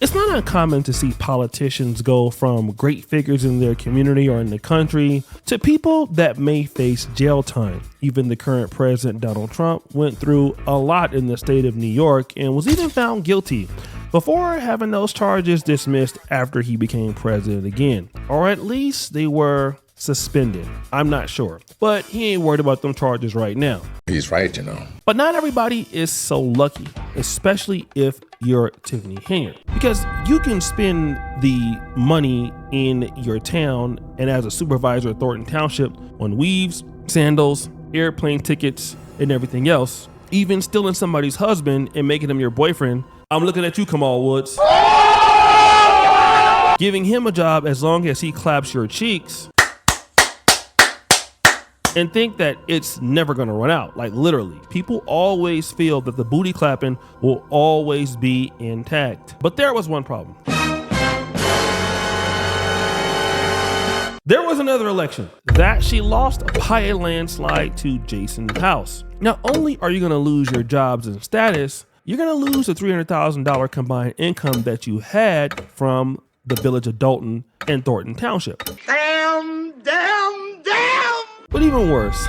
It's not uncommon to see politicians go from great figures in their community or in the country to people that may face jail time. Even the current president, Donald Trump, went through a lot in the state of New York and was even found guilty before having those charges dismissed after he became president again. Or at least they were suspended. I'm not sure, but he ain't worried about them charges right now. He's right, you know. But not everybody is so lucky, especially if you're Tiffany Henyard, because you can spend the money in your town and as a supervisor at Thornton Township on weaves, sandals, airplane tickets, and everything else, even stealing somebody's husband and making him your boyfriend. I'm looking at you, Kamal Woods. Giving him a job as long as he claps your cheeks and think that it's never gonna run out. Like literally, people always feel that the booty clapping will always be intact. But there was one problem. There was another election that she lost by a landslide to Jason House. Not only are you gonna lose your jobs and status, you're gonna lose the $300,000 combined income that you had from the village of Dolton and Thornton Township. Damn. But even worse,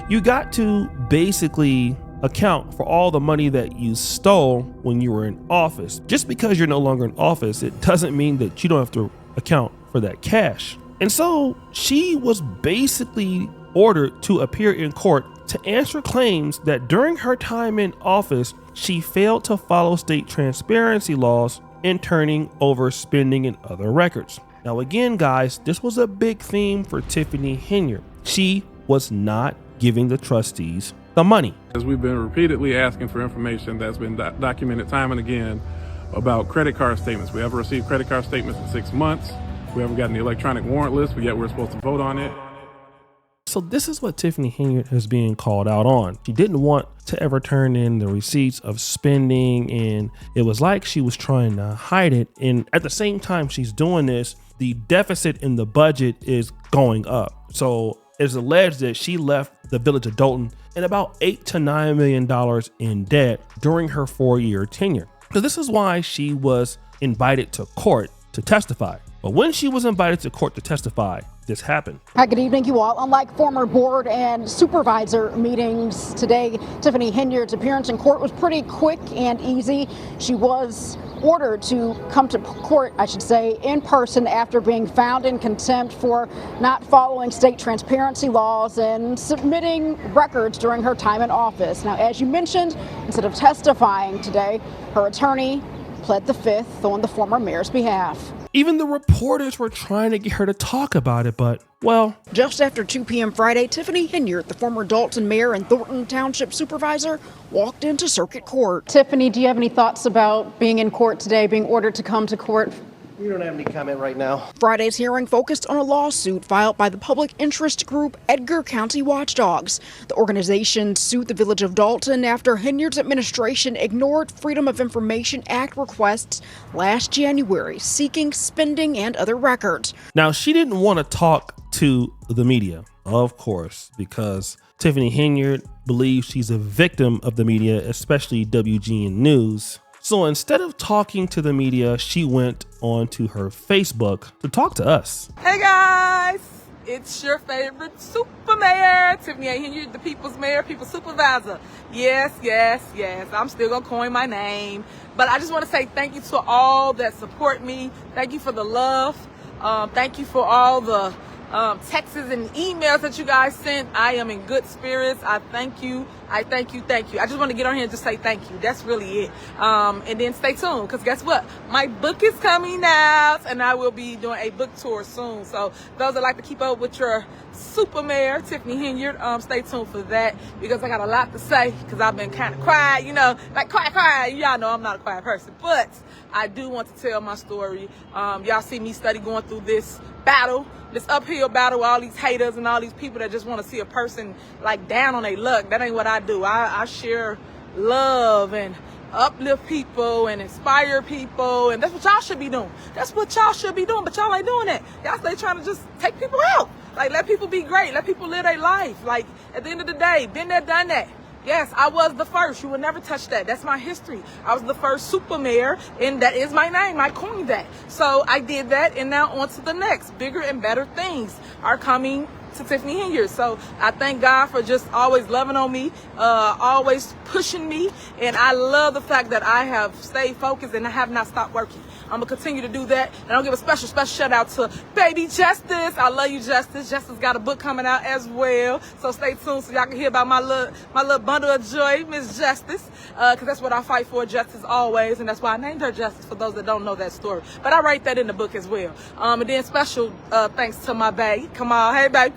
you got to basically account for all the money that you stole when you were in office. Just because you're no longer in office, it doesn't mean that you don't have to account for that cash. And so she was basically ordered to appear in court to answer claims that during her time in office, she failed to follow state transparency laws in turning over spending and other records. Now again, guys, this was a big theme for Tiffany Henyard. She was not giving the trustees the money. As we've been repeatedly asking for information that's been documented time and again about credit card statements. We haven't received credit card statements in 6 months. We haven't gotten the electronic warrant list, but yet we're supposed to vote on it. So this is what Tiffany Henyard is being called out on. She didn't want to ever turn in the receipts of spending, and it was like she was trying to hide it. And at the same time she's doing this, the deficit in the budget is going up. So it's alleged that she left the village of Dolton in about $8 to $9 million in debt during her 4-year tenure. So this is why she was invited to court to testify. But when she was invited to court to testify, this happened. Hi, good evening, you all. Unlike former board and supervisor meetings today, Tiffany Henyard's appearance in court was pretty quick and easy. She was ordered to come to court, I should say, in person after being found in contempt for not following state transparency laws and submitting records during her time in office. Now, as you mentioned, instead of testifying today, her attorney pled the fifth on the former mayor's behalf. Even the reporters were trying to get her to talk about it, but, well. Just after 2 p.m. Friday, Tiffany Henyard, the former Dolton mayor and Thornton Township supervisor, walked into circuit court. Tiffany, do you have any thoughts about being in court today, being ordered to come to court? We don't have any comment right now. Friday's hearing focused on a lawsuit filed by the public interest group Edgar County Watchdogs. The organization sued the village of Dolton after Henyard's administration ignored Freedom of Information Act requests last January, seeking spending and other records. Now, she didn't want to talk to the media, of course, because Tiffany Henyard believes she's a victim of the media, especially WGN News. So instead of talking to the media, she went on to her Facebook to talk to us. Hey guys, it's your favorite super mayor, Tiffany Henyard, the people's mayor, people's supervisor. Yes, I'm still gonna coin my name. But I just want to say thank you to all that support me. Thank you for the love. Thank you for all the texts and emails that you guys sent. I am in good spirits. I thank you. I just want to get on here and just say thank you. That's really it. And then stay tuned, because guess what? My book is coming out, and I will be doing a book tour soon. So those that like to keep up with your super mayor, Tiffany Henyard, stay tuned for that, because I got a lot to say, because I've been kind of quiet, like quiet. Y'all know I'm not a quiet person, but I do want to tell my story. Y'all see me going through this battle, this uphill battle with all these haters and all these people that just want to see a person like down on their luck. That ain't what I do. I share love and uplift people and inspire people, and that's what y'all should be doing. But y'all ain't doing that. Y'all stay trying to just take people out. Like, let people be great. Let people live their life. Like, at the end of the day, been there, done that. Yes, I was the first. You will never touch that. That's my history. I was the first super mayor, and that is my name. I coined that. So I did that, and now on to the next. Bigger and better things are coming to Tiffany Henyard. So I thank God for just always loving on me, always pushing me, and I love the fact that I have stayed focused and I have not stopped working. I'm gonna continue to do that, and I'll give a special shout out to baby Justice. I love you, Justice. Justice got a book coming out as well, so stay tuned so y'all can hear about my little bundle of joy, Miss Justice, because that's what I fight for, justice always, and that's why I named her Justice, for those that don't know that story. But I write that in the book as well. And then special thanks to my babe. Come on, hey babe.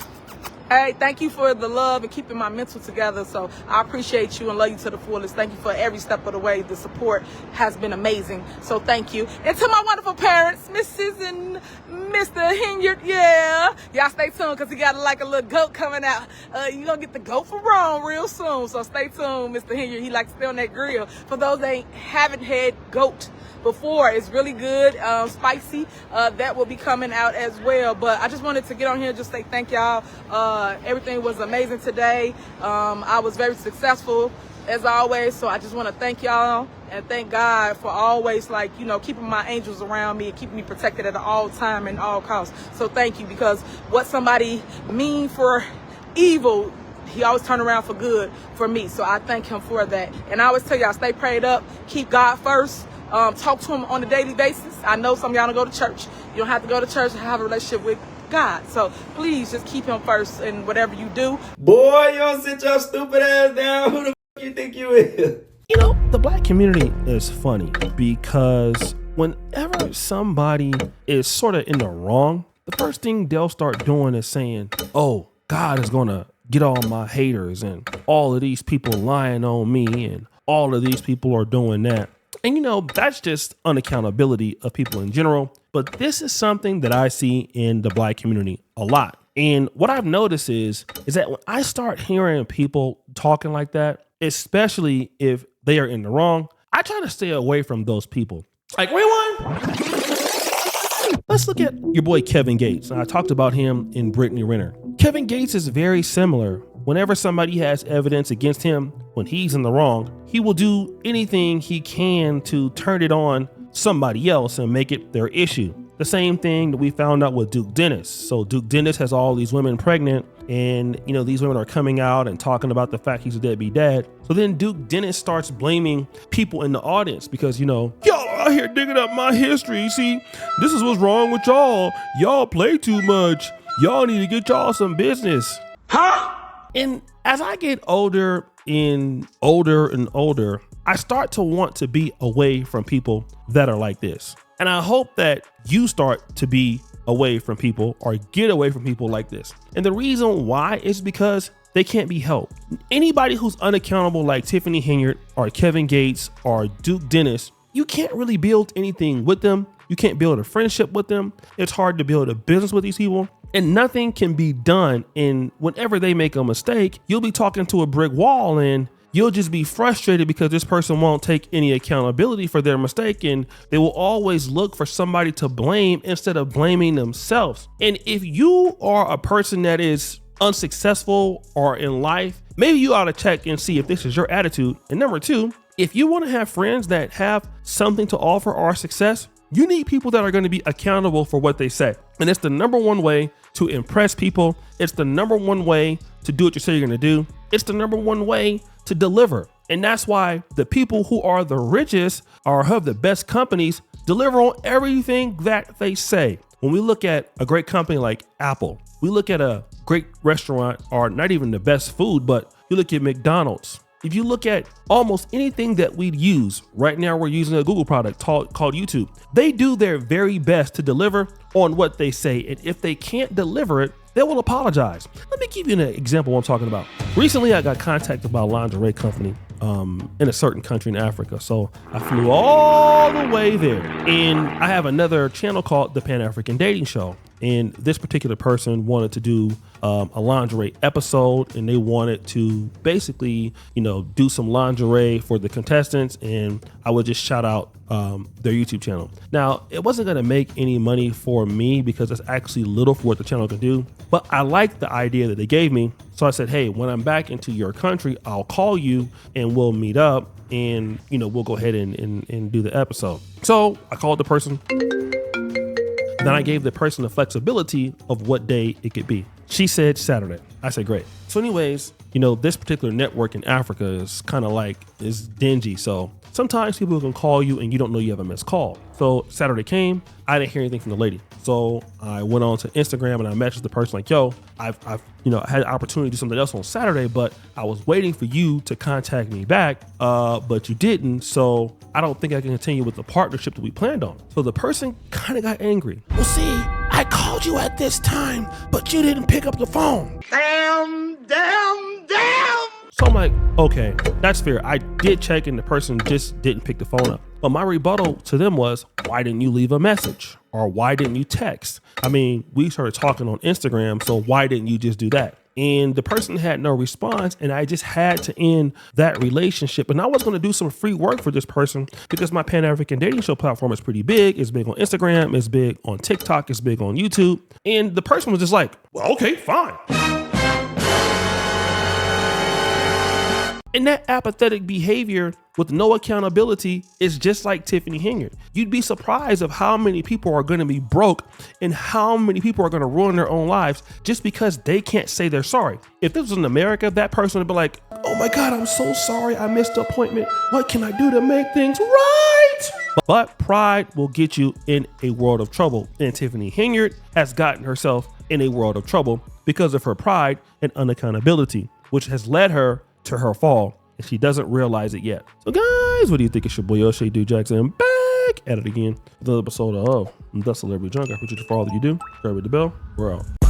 Hey, thank you for the love and keeping my mental together. So I appreciate you and love you to the fullest. Thank you for every step of the way. The support has been amazing. So thank you. And to my wonderful parents, Mrs. and Mr. Henyard, y'all stay tuned because he got like a little goat coming out. You're going to get the goat from Rome real soon. So stay tuned, Mr. Henyard. He likes to stay on that grill. For those that haven't had goat before, it's really good, spicy. That will be coming out as well. But I just wanted to get on here and just say thank y'all. Everything was amazing today. I was very successful as always. So I just want to thank y'all and thank God for always, like, you know, keeping my angels around me and keeping me protected at all time and all costs. So thank you, because what somebody mean for evil, he always turn around for good for me. So I thank him for that. And I always tell y'all, stay prayed up, keep God first. Talk to him on a daily basis. I know some of y'all don't go to church. You don't have to go to church to have a relationship with God. So please just keep him first in whatever you do. Boy, you don't sit your stupid ass down. Who the f you think you is? You know, the black community is funny because whenever somebody is sort of in the wrong, the first thing they'll start doing is saying, oh, God is going to get all my haters and all of these people lying on me and all of these people are doing that. And, you know, that's just unaccountability of people in general. But this is something that I see in the black community a lot. And what I've noticed is that when I start hearing people talking like that, especially if they are in the wrong, I try to stay away from those people. Like, rewind. Let's look at your boy Kevin Gates. I talked about him in Brittany Renner. Kevin Gates is very similar. Whenever somebody has evidence against him, when he's in the wrong, he will do anything he can to turn it on somebody else and make it their issue. The same thing that we found out with Duke Dennis. So Duke Dennis has all these women pregnant, and, you know, these women are coming out and talking about the fact he's a deadbeat dad. So then Duke Dennis starts blaming people in the audience because, you know, y'all are out here digging up my history. See, this is what's wrong with y'all. Y'all play too much. Y'all need to get y'all some business. Huh? And as I get older and older, I start to want to be away from people that are like this. And I hope that you start to be away from people or get away from people like this. And the reason why is because they can't be helped. Anybody who's unaccountable like Tiffany Henyard or Kevin Gates or Duke Dennis, you can't really build anything with them. You can't build a friendship with them. It's hard to build a business with these people. And nothing can be done. And whenever they make a mistake, you'll be talking to a brick wall and you'll just be frustrated because this person won't take any accountability for their mistake. And they will always look for somebody to blame instead of blaming themselves. And if you are a person that is unsuccessful or in life, maybe you ought to check and see if this is your attitude. And number two, if you want to have friends that have something to offer or success, you need people that are going to be accountable for what they say. And it's the number one way to impress people. It's the number one way to do what you say you're going to do. It's the number one way to deliver. And that's why the people who are the richest or have the best companies deliver on everything that they say. When we look at a great company like Apple, we look at a great restaurant, or not even the best food, but you look at McDonald's. If you look at almost anything that we'd use, right now we're using a Google product called YouTube. They do their very best to deliver on what they say. And if they can't deliver it, they will apologize. Let me give you an example of what I'm talking about. Recently, I got contacted by a lingerie company in a certain country in Africa. So I flew all the way there. And I have another channel called The Pan African Dating Show. And this particular person wanted to do a lingerie episode, and they wanted to basically, do some lingerie for the contestants, and I would just shout out their YouTube channel. Now, it wasn't going to make any money for me because it's actually little for what the channel can do, but I liked the idea that they gave me. So I said, hey, when I'm back into your country, I'll call you and we'll meet up, and we'll go ahead and do the episode. So I called the person. Then I gave the person the flexibility of what day it could be. She said Saturday. I said, great. So anyways, this particular network in Africa is kind of like, is dingy. So sometimes people can call you and you don't know you have a missed call. So Saturday came, I didn't hear anything from the lady. So I went on to Instagram and I messaged the person like, yo, I've had an opportunity to do something else on Saturday, but I was waiting for you to contact me back, but you didn't. So I don't think I can continue with the partnership that we planned on. So the person kind of got angry. Well, see, I called you at this time, but you didn't pick up the phone. Damn. So I'm like, okay, that's fair. I did check and the person just didn't pick the phone up. But my rebuttal to them was, why didn't you leave a message? Or why didn't you text? I mean, we started talking on Instagram, so why didn't you just do that? And the person had no response, and I just had to end that relationship. And I was going to do some free work for this person because my Pan-African dating show platform is pretty big. It's big on Instagram, it's big on TikTok, it's big on YouTube. And the person was just like, well, okay, fine. And that apathetic behavior with no accountability is just like Tiffany Henyard. You'd be surprised of how many people are going to be broke and how many people are going to ruin their own lives just because they can't say they're sorry. If this was in America, that person would be like, oh my God, I'm so sorry. I missed the appointment. What can I do to make things right? But pride will get you in a world of trouble. And Tiffany Henyard has gotten herself in a world of trouble because of her pride and unaccountability, which has led her to her fall, and she doesn't realize it yet. So guys, what do you think? It's your boy O'Shea Dude Jackson back at it again with another episode of The Celebrity Junk. I appreciate you for all that you do. Subscribe with the bell. We're out.